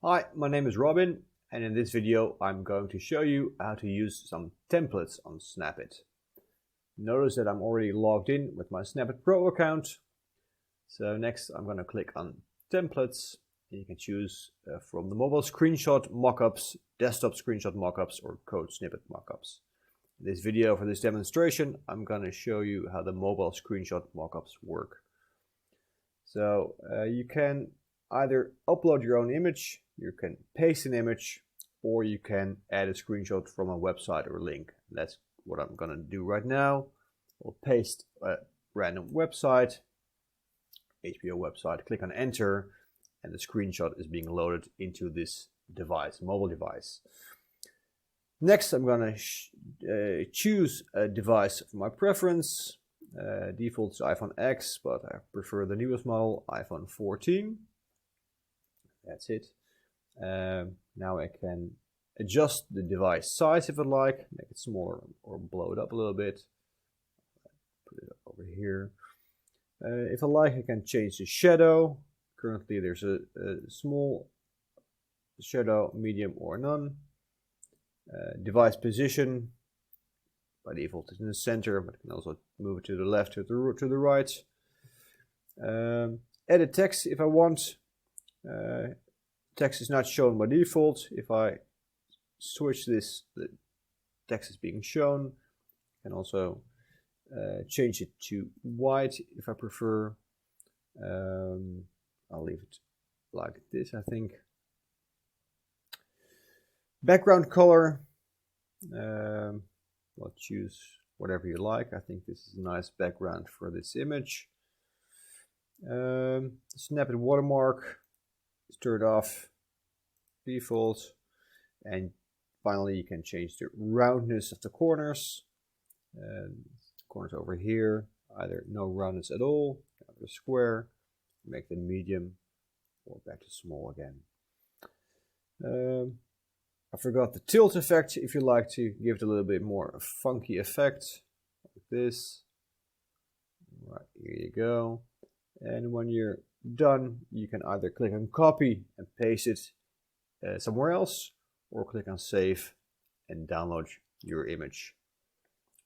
Hi, my name is Robin, and in this video I'm going to show you how to use some templates on Snapit. Notice that I'm already logged in with my Snapit Pro account. So next I'm going to click on templates. You can choose from the mobile screenshot mockups, desktop screenshot mockups, or code snippet mockups. In this video, for this demonstration, I'm going to show you how the mobile screenshot mockups work. So you can either upload your own image, you can paste an image, or you can add a screenshot from a website or link. That's what I'm going to do right now. I'll paste a random website, HBO website, click on enter, and the screenshot is being loaded into this device, mobile device. Next, I'm going to choose a device of my preference. Default is iPhone X, but I prefer the newest model, iPhone 14. That's it. Now I can adjust the device size if I like, make it smaller or blow it up a little bit. Put it over here. If I like, I can change the shadow. Currently there's a small shadow, medium or none. Device position, by default it's in the center, but I can also move it to the left or to the right. Edit text if I want. Text is not shown by default. If I switch this, the text is being shown. I can also change it to white if I prefer. I'll leave it like this, I think. Background color, well, choose whatever you like. I think this is a nice background for this image. Snapit watermark is turned off, default, and finally you can change the roundness of the corners. Corners over here, either no roundness at all, or square, make them medium, or back to small again. I forgot the tilt effect. If you like to give it a little bit more funky effect, like this. Right, here you go. And when you're done, you can either click on copy and paste it somewhere else, or click on save and download your image.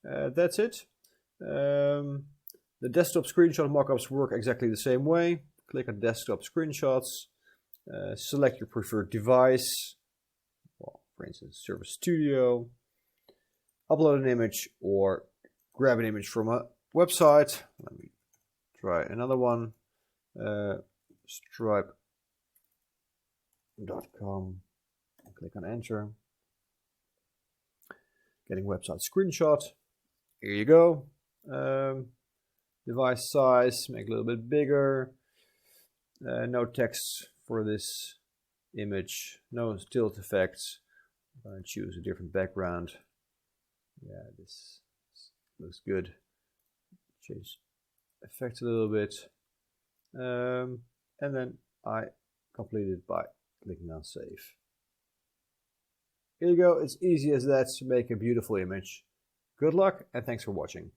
That's it. The desktop screenshot mockups work exactly the same way. Click on desktop screenshots, select your preferred device. For instance, Service Studio, upload an image or grab an image from a website. Let me try another one, stripe.com, click on enter, getting website screenshot, here you go. Device size, make it a little bit bigger, no text for this image, no tilt effects. I'm going to choose a different background. Yeah, this looks good. Change effect a little bit. And then I complete it by clicking on save. Here you go. It's easy as that to make a beautiful image. Good luck and thanks for watching.